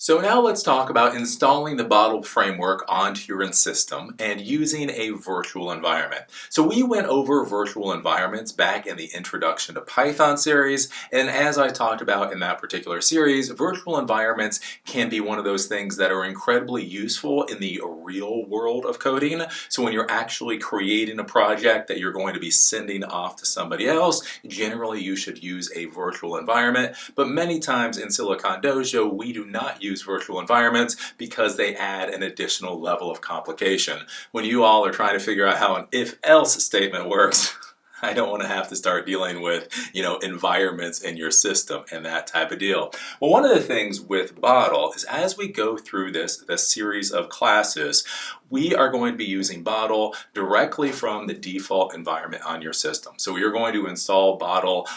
So now let's talk about installing the Bottle framework onto your system and using a virtual environment. So we went over virtual environments back in the Introduction to Python series, and as I talked about in that particular series, virtual environments can be one of those things that are incredibly useful in the real world of coding. So when you're actually creating a project that you're going to be sending off to somebody else, generally you should use a virtual environment, but many times in Silicon Dojo we do not use virtual environments because they add an additional level of complication. When you all are trying to figure out how an if-else statement works, I don't want to have to start dealing with, environments in your system and that type of deal. Well, one of the things with Bottle is as we go through this series of classes, we are going to be using Bottle directly from the default environment on your system. So we are going to install Bottle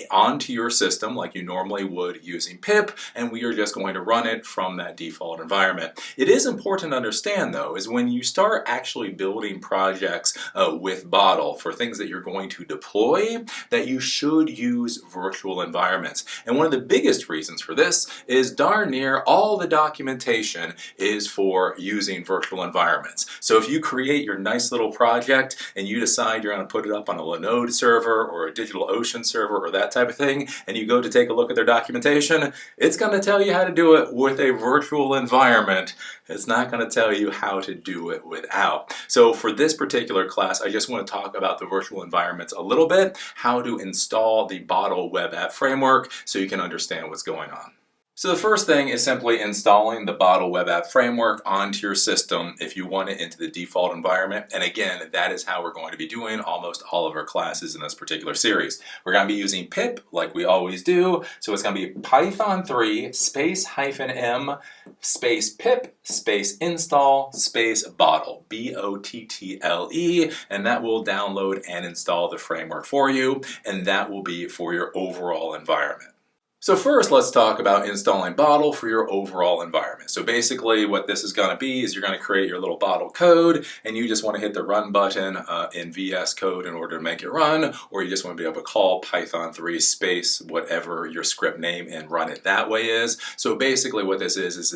onto your system like you normally would using pip, and we are just going to run it from that default environment. It is important to understand, though, is when you start actually building projects with Bottle for things that you're going to deploy, that you should use virtual environments. And one of the biggest reasons for this is darn near all the documentation is for using virtual environments. So if you create your nice little project and you decide you're going to put it up on a Linode server or a DigitalOcean server or that type of thing, and you go to take a look at their documentation, it's going to tell you how to do it with a virtual environment. It's not going to tell you how to do it without. So for this particular class, I just want to talk about the virtual environments a little bit, how to install the Bottle web app framework so you can understand what's going on. So the first thing is simply installing the Bottle web app framework onto your system if you want it into the default environment. And again, that is how we're going to be doing almost all of our classes in this particular series. We're going to be using pip like we always do. So it's going to be Python 3 space -m space pip space install space Bottle, B-O-T-T-L-E, and that will download and install the framework for you, and that will be for your overall environment. So first, let's talk about installing Bottle for your overall environment. So basically what this is going to be is you're going to create your little Bottle code, and you just want to hit the run button in VS Code in order to make it run, or you just want to be able to call Python 3 space whatever your script name and run it that way is. So basically what this is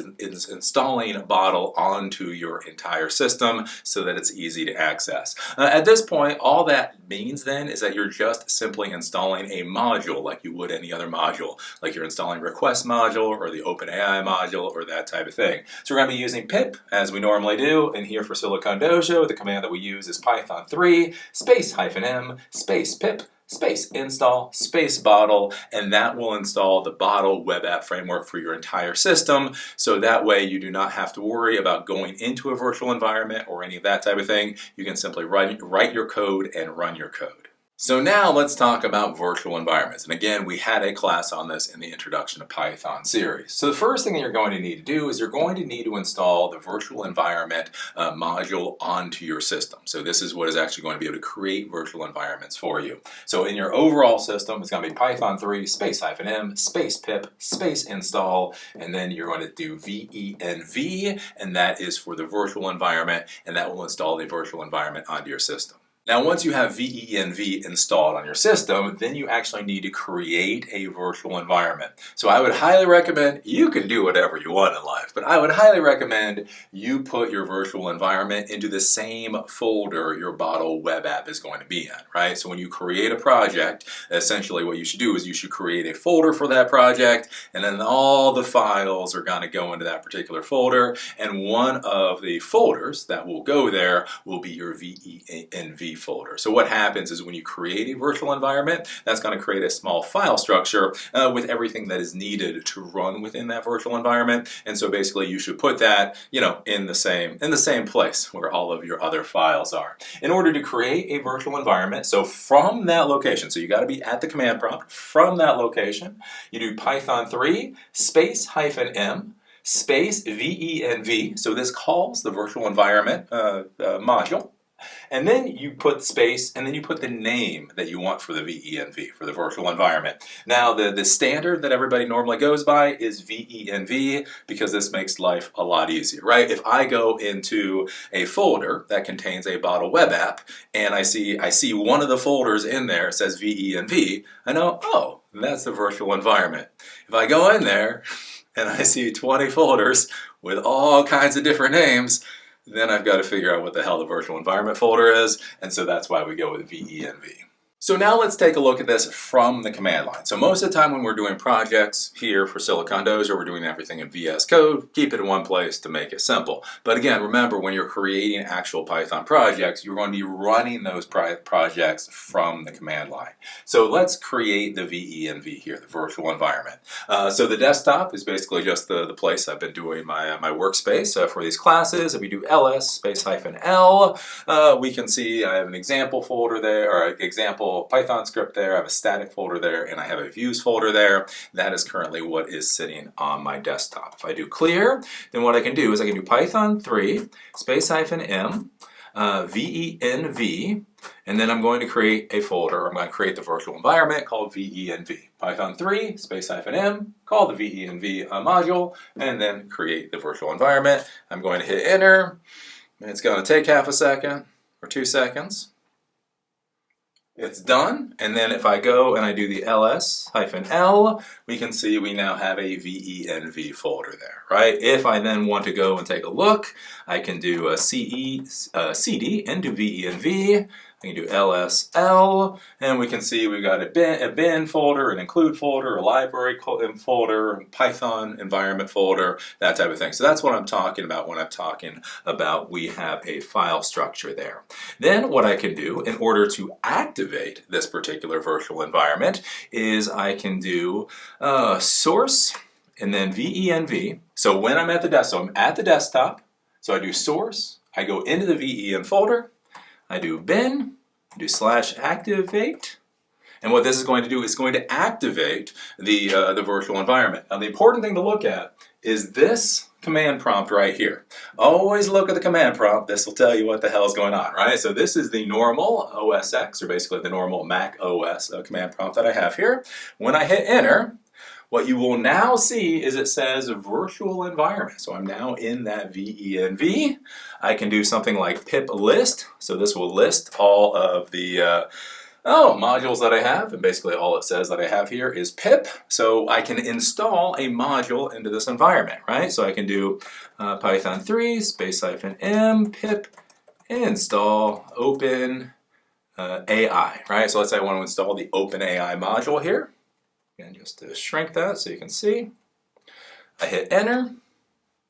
installing Bottle onto your entire system so that it's easy to access. At this point, all that means then is that you're just simply installing a module like you would any other module, like you're installing request module or the OpenAI module or that type of thing. So we're going to be using pip as we normally do, and here for Silicon Dojo, the command that we use is Python 3 space -m space pip space install space Bottle, and that will install the Bottle web app framework for your entire system. So that way you do not have to worry about going into a virtual environment or any of that type of thing. You can simply write your code and run your code. So now let's talk about virtual environments. And again, we had a class on this in the Introduction to Python series. So the first thing that you're going to need to do is you're going to need to install the virtual environment module onto your system. So this is what is actually going to be able to create virtual environments for you. So in your overall system, it's going to be Python 3 space -m space pip space install, and then you're going to do venv, and that is for the virtual environment, and that will install the virtual environment onto your system. Now, once you have venv installed on your system, then you actually need to create a virtual environment. So I would highly recommend, you can do whatever you want in life, but I would highly recommend you put your virtual environment into the same folder your Bottle web app is going to be in, right? So when you create a project, essentially what you should do is you should create a folder for that project, and then all the files are going to go into that particular folder, and one of the folders that will go there will be your venv folder. So what happens is when you create a virtual environment, that's going to create a small file structure with everything that is needed to run within that virtual environment. And so basically you should put that, in the same place where all of your other files are. In order to create a virtual environment, so from that location, so you got to be at the command prompt, from that location, you do Python 3 space -m space venv. So this calls the virtual environment module. And then you put space, and then you put the name that you want for the venv, for the virtual environment. Now, the standard that everybody normally goes by is venv, because this makes life a lot easier, right? If I go into a folder that contains a Bottle web app, and I see one of the folders in there says venv, I know, oh, that's the virtual environment. If I go in there and I see 20 folders with all kinds of different names, then I've got to figure out what the hell the virtual environment folder is, and so that's why we go with venv. So now let's take a look at this from the command line. So most of the time when we're doing projects here for Silicon Dojo, we're doing everything in VS Code, keep it in one place to make it simple. But again, remember when you're creating actual Python projects, you're going to be running those projects from the command line. So let's create the venv here, the virtual environment. So the desktop is basically just the place I've been doing my workspace for these classes. If we do ls space -l, we can see I have an example folder there, or an example Python script there, I have a static folder there, and I have a views folder there. That is currently what is sitting on my desktop. If I do clear, then what I can do is I can do Python 3 space -m venv, and then I'm going to create a folder. I'm going to create the virtual environment called venv. Python 3 space -m, call the venv module, and then create the virtual environment. I'm going to hit enter, and it's going to take half a second or 2 seconds. It's done, and then if I go and I do the ls-l, we can see we now have a venv folder there, right? If I then want to go and take a look, I can do a cd into venv. I can do ls-l, and we can see we've got a bin folder, an include folder, a library folder, a Python environment folder, that type of thing. So that's what I'm talking about when I'm talking about we have a file structure there. Then what I can do in order to activate this particular virtual environment is I can do source and then venv. So when I'm at the desktop, I'm at the desktop, so I do source, I go into the ven folder, I do bin, I do /activate, and what this is going to do is going to activate the virtual environment. Now the important thing to look at is this command prompt right here. Always look at the command prompt. This will tell you what the hell is going on, right? So this is the normal OS X, or basically the normal Mac OS command prompt that I have here. When I hit enter, what you will now see is it says virtual environment. So I'm now in that venv. I can do something like pip list. So this will list all of the modules that I have, and basically all it says that I have here is pip. So I can install a module into this environment, right? So I can do Python 3 space -m pip install open AI, right? So let's say I want to install the OpenAI module here. And just to shrink that so you can see, I hit enter.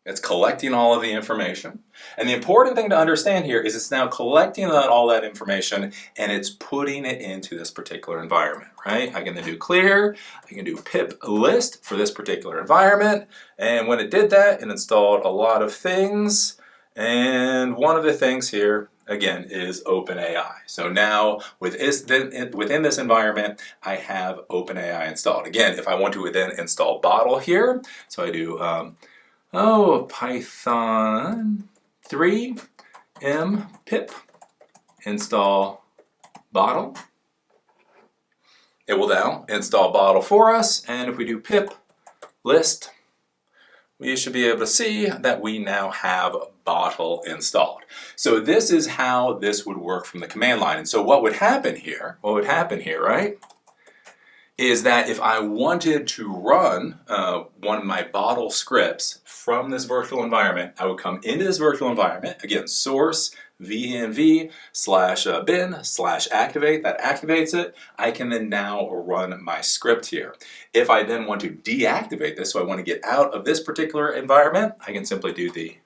It's collecting all of the information. And the important thing to understand here is it's now collecting all that information and it's putting it into this particular environment, right? I can then do clear, I can do pip list for this particular environment, and when it did that, it installed a lot of things, and one of the things here again is OpenAI. So now within this environment, I have OpenAI installed. Again, if I want to then install Bottle here, so I do Python 3 m pip install Bottle. It will now install Bottle for us, and if we do pip list, we should be able to see that we now have Bottle installed. So this is how this would work from the command line. And so what would happen here, right, is that if I wanted to run one of my Bottle scripts from this virtual environment, I would come into this virtual environment, again, source venv /bin /activate, that activates it. I can then now run my script here. If I then want to deactivate this, so I want to get out of this particular environment, I can simply do the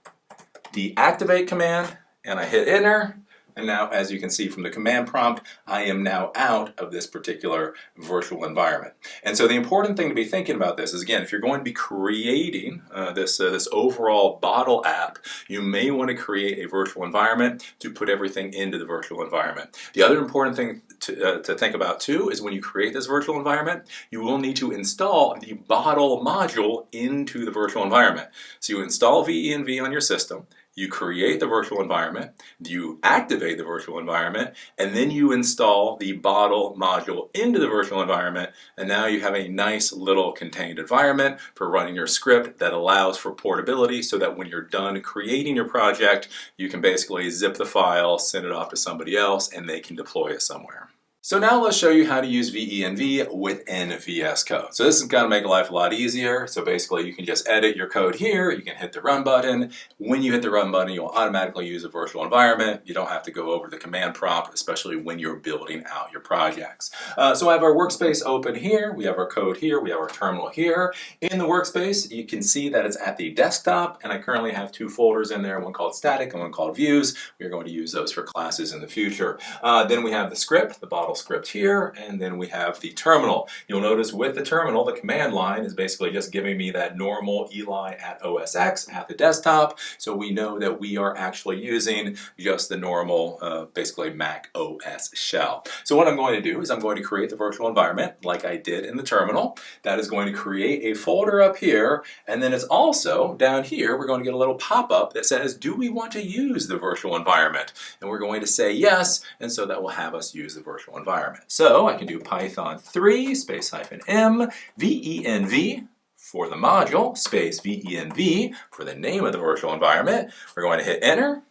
deactivate command, and I hit enter. And now, as you can see from the command prompt, I am now out of this particular virtual environment. And so the important thing to be thinking about this is, again, if you're going to be creating this overall Bottle app, you may want to create a virtual environment to put everything into the virtual environment. The other important thing to think about too is when you create this virtual environment, you will need to install the Bottle module into the virtual environment. So you install venv on your system, you create the virtual environment, you activate the virtual environment, and then you install the Bottle module into the virtual environment, and now you have a nice little contained environment for running your script that allows for portability so that when you're done creating your project, you can basically zip the file, send it off to somebody else, and they can deploy it somewhere. So now let's show you how to use venv within VS Code. So this is going to make life a lot easier. So basically you can just edit your code here, you can hit the run button. When you hit the run button, you'll automatically use a virtual environment. You don't have to go over the command prompt, especially when you're building out your projects. So I have our workspace open here, we have our code here, we have our terminal here. In the workspace, you can see that it's at the desktop, and I currently have two folders in there, one called static and one called views. We're going to use those for classes in the future. Then we have the script, the bottle script here, and then we have the terminal. You'll notice with the terminal, the command line is basically just giving me that normal Eli at OSX at the desktop, so we know that we are actually using just the normal, basically Mac OS shell. So what I'm going to do is I'm going to create the virtual environment like I did in the terminal. That is going to create a folder up here, and then it's also down here, we're going to get a little pop-up that says, do we want to use the virtual environment? And we're going to say yes, and so that will have us use the virtual environment. So I can do Python 3 space -m venv for the module space venv for the name of the virtual environment. We're going to hit enter.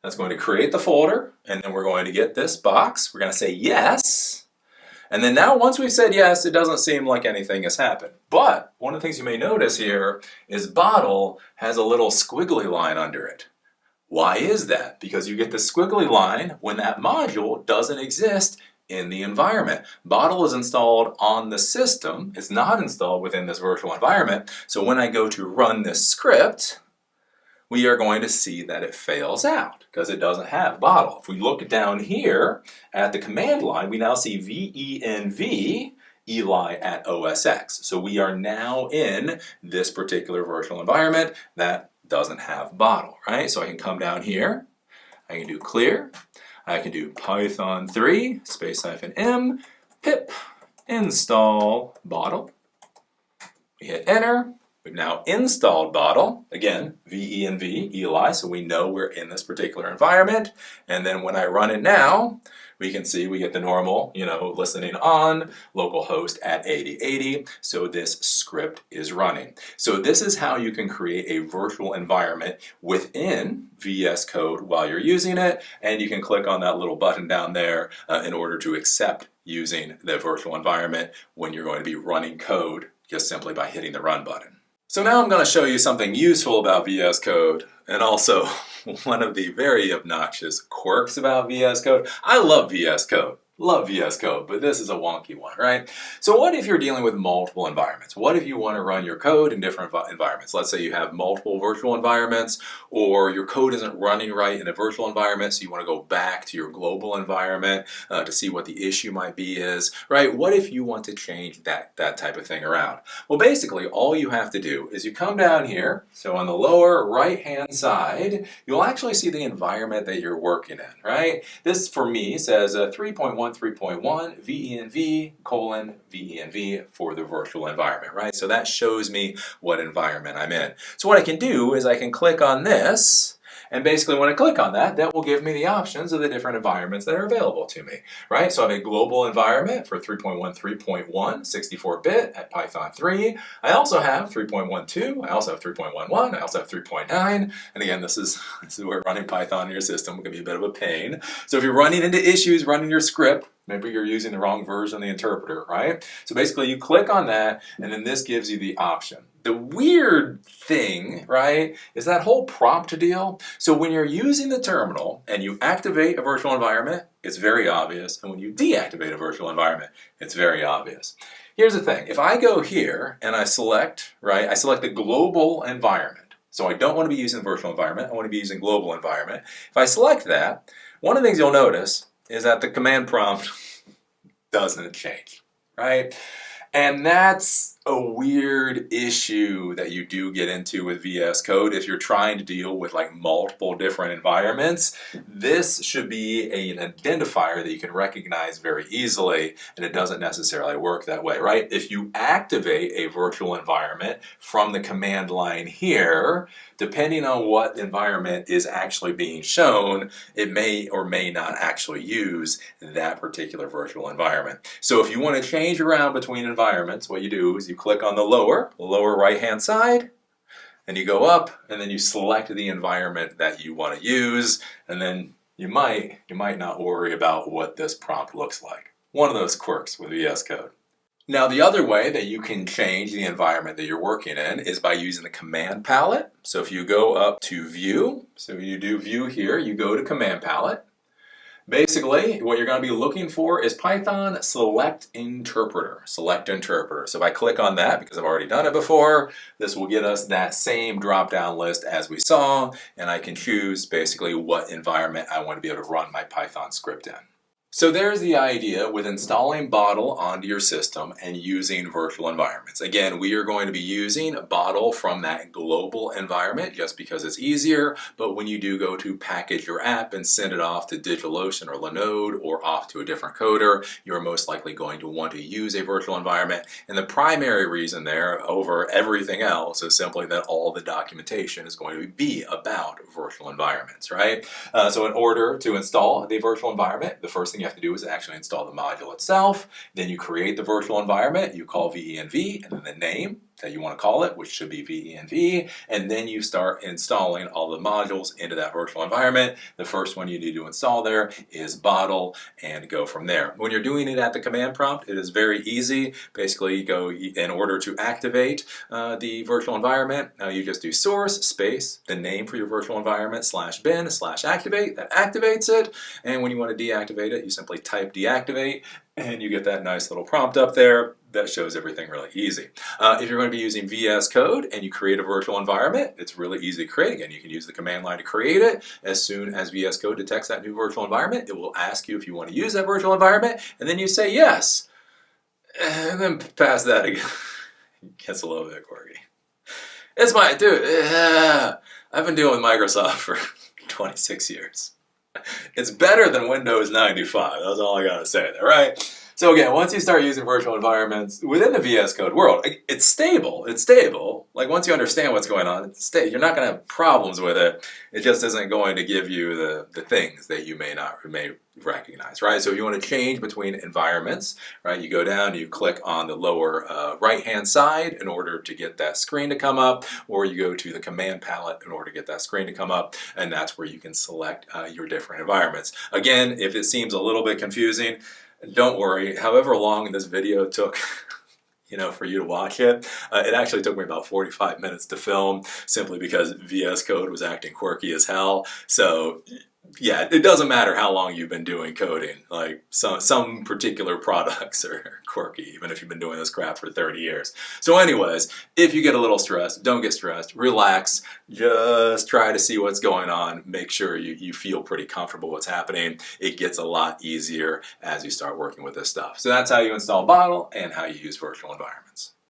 That's going to create the folder, and then we're going to get this box. We're going to say yes. And then now once we've said yes, it doesn't seem like anything has happened. But one of the things you may notice here is bottle has a little squiggly line under it. Why is that? Because you get the squiggly line when that module doesn't exist in the environment. Bottle is installed on the system. It's not installed within this virtual environment. So when I go to run this script, we are going to see that it fails out because it doesn't have bottle. If we look down here at the command line, we now see venv Eli at OSX. So we are now in this particular virtual environment that doesn't have bottle, right? So I can come down here, I can do clear, I can do Python 3 space -m pip install bottle. We hit enter. We've now installed bottle, again, venv Eli, so we know we're in this particular environment. And then when I run it now, we can see we get the normal, listening on, localhost at 8080, so this script is running. So this is how you can create a virtual environment within VS Code while you're using it, and you can click on that little button down there in order to accept using the virtual environment when you're going to be running code just simply by hitting the run button. So now I'm going to show you something useful about VS Code, and also one of the very obnoxious quirks about VS Code. I love VS Code. Love VS Code, but this is a wonky one, right? So what if you're dealing with multiple environments? What if you want to run your code in different environments? Let's say you have multiple virtual environments, or your code isn't running right in a virtual environment, so you want to go back to your global environment to see what the issue might be is, right? What if you want to change that type of thing around? Well, basically, all you have to do is you come down here, so on the lower right-hand side, you'll actually see the environment that you're working in, right? This, for me, says 3.1 3.1 venv venv for the virtual environment, right? So that shows me what environment I'm in. So what I can do is I can click on this, and basically when I click on that, that will give me the options of the different environments that are available to me, right? So I have a global environment for 3.1 3.1 64-bit at Python 3. I also have 3.12, I also have 3.11, I also have 3.9, and again, this is where running Python in your system can be a bit of a pain. So if you're running into issues running your script, maybe you're using the wrong version of the interpreter, right? So basically you click on that, and then this gives you the option. The weird thing, right, is that whole prompt deal. So when you're using the terminal and you activate a virtual environment, it's very obvious. And when you deactivate a virtual environment, it's very obvious. Here's the thing. If I go here and I select, right, I select the global environment. So I don't want to be using the virtual environment. I want to be using global environment. If I select that, one of the things you'll notice is that the command prompt doesn't change, right? And that's a weird issue that you do get into with VS Code if you're trying to deal with like multiple different environments. This should be an identifier that you can recognize very easily, and it doesn't necessarily work that way, right? If you activate a virtual environment from the command line here, depending on what environment is actually being shown, it may or may not actually use that particular virtual environment. So if you want to change around between environments, what you do is you click on the lower right-hand side, and you go up, and then you select the environment that you want to use, and then you might not worry about what this prompt looks like. One of those quirks with VS Code. Now, the other way that you can change the environment that you're working in is by using the command palette. So if you go up to View, so you do View here, you go to Command Palette. Basically, what you're going to be looking for is Python Select Interpreter. Select Interpreter. So if I click on that, because I've already done it before, this will get us that same drop-down list as we saw, and I can choose basically what environment I want to be able to run my Python script in. So there's the idea with installing Bottle onto your system and using virtual environments. Again, we are going to be using Bottle from that global environment just because it's easier, but when you do go to package your app and send it off to DigitalOcean or Linode or off to a different coder, you're most likely going to want to use a virtual environment. And the primary reason there over everything else is simply that all the documentation is going to be about virtual environments, right? So in order to install the virtual environment, the first thing you have to do is actually install the module itself. Then you create the virtual environment, you call venv, and then the name that you want to call it, which should be venv, and then you start installing all the modules into that virtual environment. The first one you need to install there is Bottle, and go from there. When you're doing it at the command prompt, it is very easy. Basically, you go in order to activate the virtual environment, you just do source space, the name for your virtual environment, /bin/activate, that activates it, and when you want to deactivate it, you simply type deactivate, and you get that nice little prompt up there that shows everything really easy. If you're going to be using VS Code and you create a virtual environment, it's really easy to create. Again, you can use the command line to create it. As soon as VS Code detects that new virtual environment, it will ask you if you want to use that virtual environment, and then you say yes. And then past that, it gets a little bit quirky. It's my, dude, I've been dealing with Microsoft for 26 years. It's better than Windows 95. That's all I gotta say there, right? So again, once you start using virtual environments within the VS Code world, it's stable. It's stable. Like once you understand what's going on, you're not going to have problems with it. It just isn't going to give you the things that you may recognize, right? So if you want to change between environments, right, you go down, you click on the lower right-hand side in order to get that screen to come up, or you go to the command palette in order to get that screen to come up, and that's where you can select your different environments. Again, if it seems a little bit confusing, don't worry. However long this video took, for you to watch it, it actually took me about 45 minutes to film simply because VS Code was acting quirky as hell. So yeah, it doesn't matter how long you've been doing coding. Like some particular products are quirky, even if you've been doing this crap for 30 years. So anyways, if you get a little stressed, don't get stressed. Relax. Just try to see what's going on. Make sure you feel pretty comfortable what's happening. It gets a lot easier as you start working with this stuff. So that's how you install Bottle and how you use virtual environments.